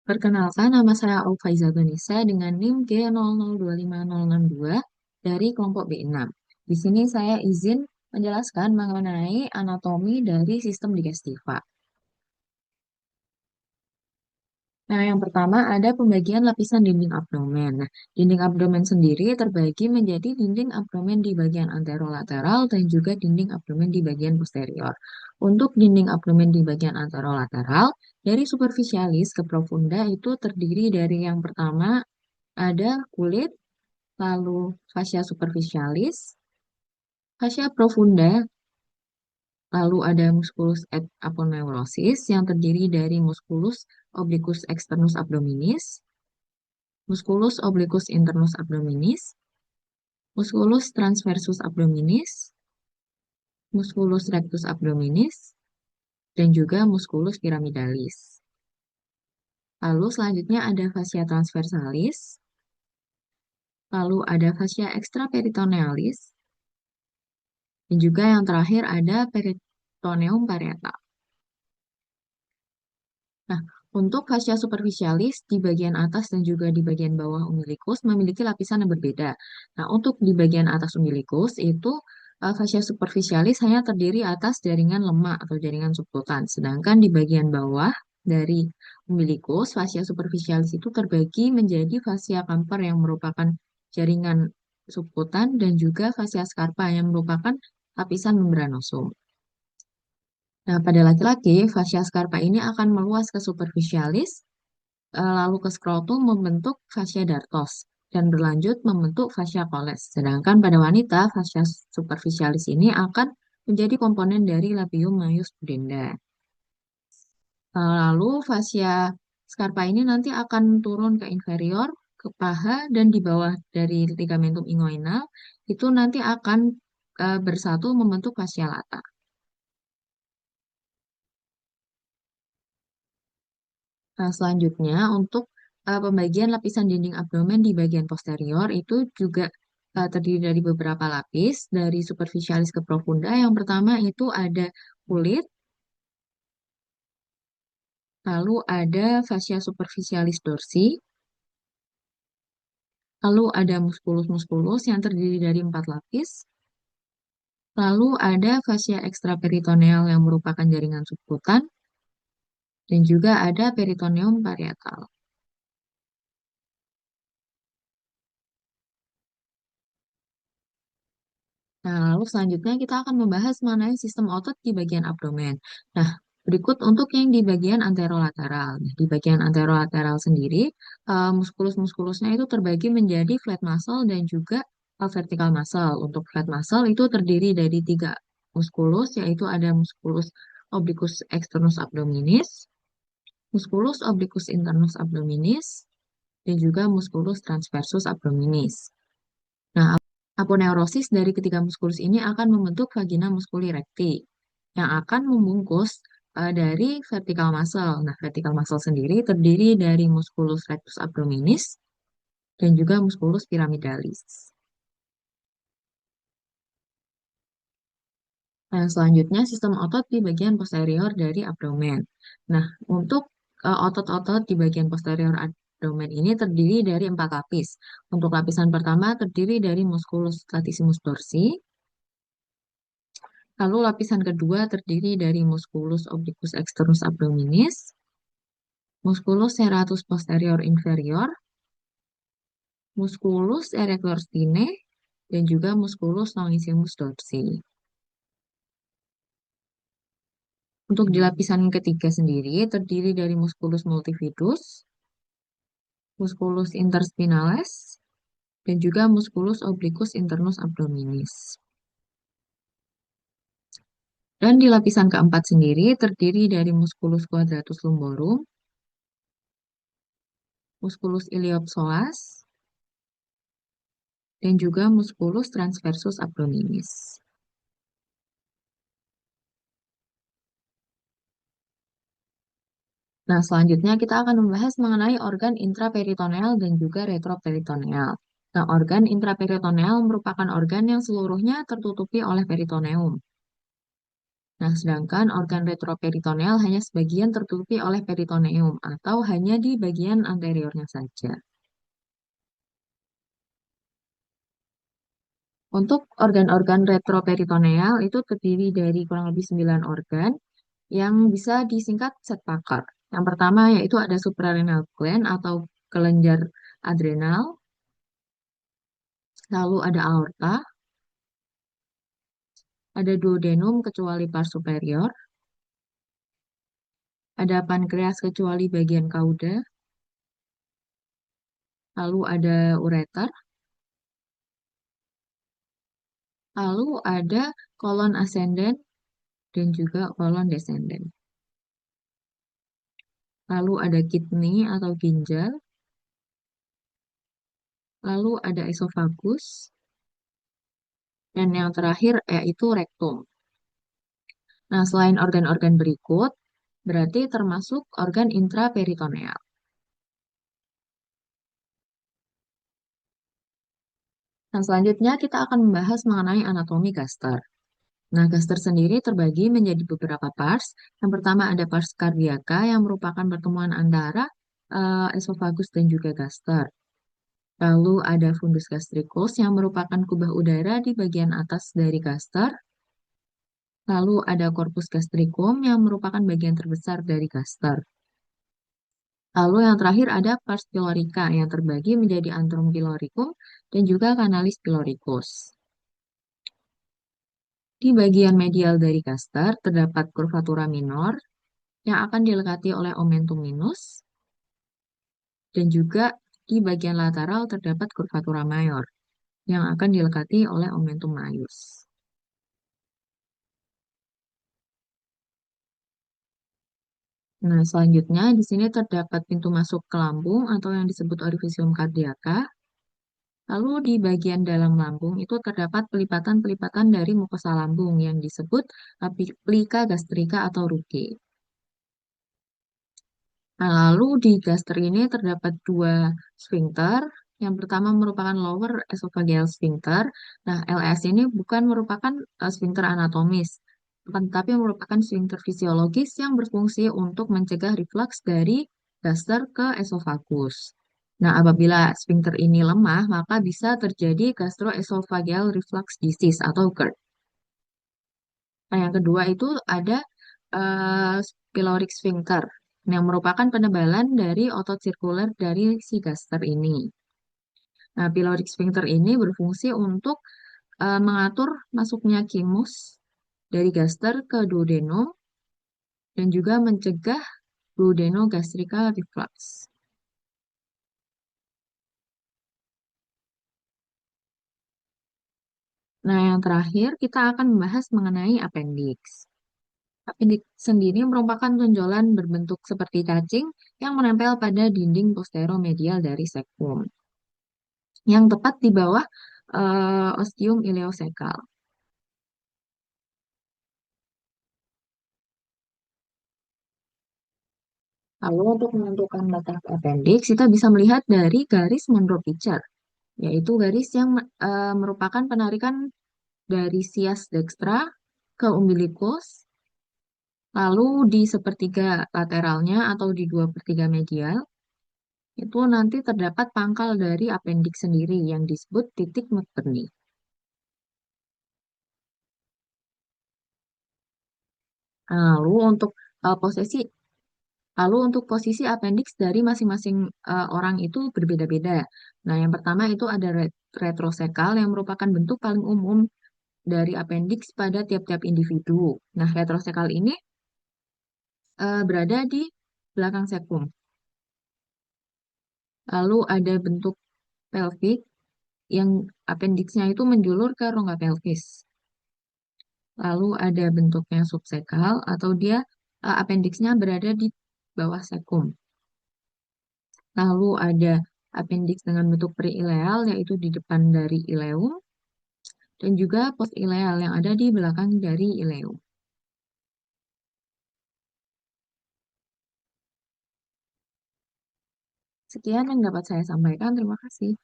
Perkenalkan, nama saya Aufaizah Tunisa dengan NIM G002562 dari kelompok B6. Di sini saya izin menjelaskan mengenai anatomi dari sistem digestiva. Nah, yang pertama ada pembagian lapisan dinding abdomen. Nah, dinding abdomen sendiri terbagi menjadi dinding abdomen di bagian anterolateral dan juga dinding abdomen di bagian posterior. Untuk dinding abdomen di bagian anterolateral, dari superficialis ke profunda itu terdiri dari yang pertama ada kulit, lalu fascia superficialis, fascia profunda, lalu ada musculus et aponeurosis yang terdiri dari musculus obliquus externus abdominis, musculus obliquus internus abdominis, musculus transversus abdominis, musculus rectus abdominis, dan juga musculus pyramidalis. Lalu selanjutnya ada fascia transversalis, lalu ada fascia extraperitonealis, dan juga yang terakhir ada peritoneum parietal. Nah, untuk fascia superficialis di bagian atas dan juga di bagian bawah umbilicus memiliki lapisan yang berbeda. Nah, untuk di bagian atas umbilicus itu fascia superficialis hanya terdiri atas jaringan lemak atau jaringan subkutan. Sedangkan di bagian bawah dari umbilicus, fascia superficialis itu terbagi menjadi fascia camper yang merupakan jaringan subkutan dan juga fascia scarpa yang merupakan lapisan membranosum. Nah, pada laki-laki, fascia scarpa ini akan meluas ke superficialis, lalu ke skrotum membentuk fascia dartos, dan berlanjut membentuk fascia coles. Sedangkan pada wanita, fascia superficialis ini akan menjadi komponen dari labium maius pudenda. Lalu fascia scarpa ini nanti akan turun ke inferior, ke paha, dan di bawah dari ligamentum inguinal, itu nanti akan bersatu membentuk fascia lata. Nah, selanjutnya untuk pembagian lapisan dinding abdomen di bagian posterior itu juga terdiri dari beberapa lapis dari superficialis ke profunda. Yang pertama itu ada kulit, lalu ada fascia superficialis dorsi, lalu ada musculus musculus yang terdiri dari 4 lapis, lalu ada fascia extraperitoneal yang merupakan jaringan subkutan, dan juga ada peritoneum parietal. Nah, lalu selanjutnya kita akan membahas mengenai sistem otot di bagian abdomen. Nah, berikut untuk yang di bagian anterolateral. Nah, di bagian anterolateral sendiri, muskulus-muskulusnya itu terbagi menjadi flat muscle dan juga vertical muscle. Untuk flat muscle itu terdiri dari 3 muskulus, yaitu ada muskulus obliquus externus abdominis, muskulus obliquus internus abdominis, dan juga muskulus transversus abdominis. Nah, aponeurosis dari ketiga muskulus ini akan membentuk vagina musculi recti yang akan membungkus dari vertical muscle. Nah, vertical muscle sendiri terdiri dari musculus rectus abdominis dan juga musculus pyramidalis. Nah, selanjutnya sistem otot di bagian posterior dari abdomen. Nah, untuk otot-otot di bagian posterior abdomen ini terdiri dari 4 lapis. Untuk lapisan pertama terdiri dari musculus latissimus dorsi, lalu lapisan kedua terdiri dari musculus obliquus externus abdominis, musculus serratus posterior inferior, musculus erector spinae, dan juga musculus longissimus dorsi. Untuk di lapisan ketiga sendiri terdiri dari musculus multifidus, musculus interspinalis, dan juga musculus obliquus internus abdominis. Dan di lapisan keempat sendiri terdiri dari musculus quadratus lumborum, musculus iliopsoas, dan juga musculus transversus abdominis. Nah, selanjutnya kita akan membahas mengenai organ intraperitoneal dan juga retroperitoneal. Nah, organ intraperitoneal merupakan organ yang seluruhnya tertutupi oleh peritoneum. Nah, sedangkan organ retroperitoneal hanya sebagian tertutupi oleh peritoneum atau hanya di bagian anteriornya saja. Untuk organ-organ retroperitoneal itu terdiri dari kurang lebih 9 organ yang bisa disingkat setpaker. Yang pertama yaitu ada suprarenal gland atau kelenjar adrenal, lalu ada aorta, ada duodenum kecuali pars superior, ada pankreas kecuali bagian kauda, lalu ada ureter, lalu ada kolon ascendent dan juga kolon descendent. Lalu ada kidney atau ginjal, lalu ada esofagus, dan yang terakhir yaitu rektum. Nah, selain organ-organ berikut, berarti termasuk organ intraperitoneal. Nah, selanjutnya kita akan membahas mengenai anatomi gaster. Nah, gaster sendiri terbagi menjadi beberapa pars. Yang pertama ada pars cardiaca yang merupakan pertemuan antara esofagus dan juga gaster. Lalu ada fundus gastricus yang merupakan kubah udara di bagian atas dari gaster. Lalu ada corpus gastricum yang merupakan bagian terbesar dari gaster. Lalu yang terakhir ada pars pylorica yang terbagi menjadi antrum pyloricum dan juga canalis pyloricus. Di bagian medial dari gaster terdapat curvatura minor yang akan dilekati oleh omentum minus dan juga di bagian lateral terdapat curvatura mayor yang akan dilekati oleh omentum maius. Nah, selanjutnya di sini terdapat pintu masuk ke lambung atau yang disebut orifisium cardiaca. Lalu di bagian dalam lambung itu terdapat pelipatan-pelipatan dari mukosa lambung yang disebut plika gastrika atau rugae. Nah, lalu di gaster ini terdapat dua sphincter. Yang pertama merupakan lower esophageal sphincter. Nah, LS ini bukan merupakan sphincter anatomis, tetapi merupakan sphincter fisiologis yang berfungsi untuk mencegah reflux dari gaster ke esofagus. Nah, apabila sphincter ini lemah, maka bisa terjadi gastroesophageal reflux disease atau GERD. Nah, yang kedua itu ada eh, pyloric sphincter yang merupakan penebalan dari otot sirkuler dari si gaster ini. Nah, pyloric sphincter ini berfungsi untuk mengatur masuknya kimus dari gaster ke duodenum dan juga mencegah duodenogastrical reflux. Nah, yang terakhir kita akan membahas mengenai appendix. Appendix sendiri merupakan tonjolan berbentuk seperti cacing yang menempel pada dinding posteromedial dari sektum, yang tepat di bawah ostium ileosekal. Lalu untuk menentukan letak appendix, kita bisa melihat dari garis Monro Pitcher, yaitu garis yang merupakan penarikan dari sias dextra ke umbilicus, lalu di sepertiga lateralnya atau di 2/3 medial, itu nanti terdapat pangkal dari appendix sendiri yang disebut titik McBurney. Lalu untuk posisi posisi appendix dari masing-masing orang itu berbeda-beda. Nah, yang pertama itu ada retrosekal yang merupakan bentuk paling umum dari appendix pada tiap-tiap individu. Nah, retrosekal ini berada di belakang sektum. Lalu ada bentuk pelvik yang appendixnya itu menjulur ke rongga pelvis. Lalu ada bentuknya subsekal atau dia appendixnya berada di bawah sektum. Lalu ada appendix dengan bentuk pre-ileal yaitu di depan dari ileum dan juga post-ileal yang ada di belakang dari ileum. Sekian yang dapat saya sampaikan. Terima kasih.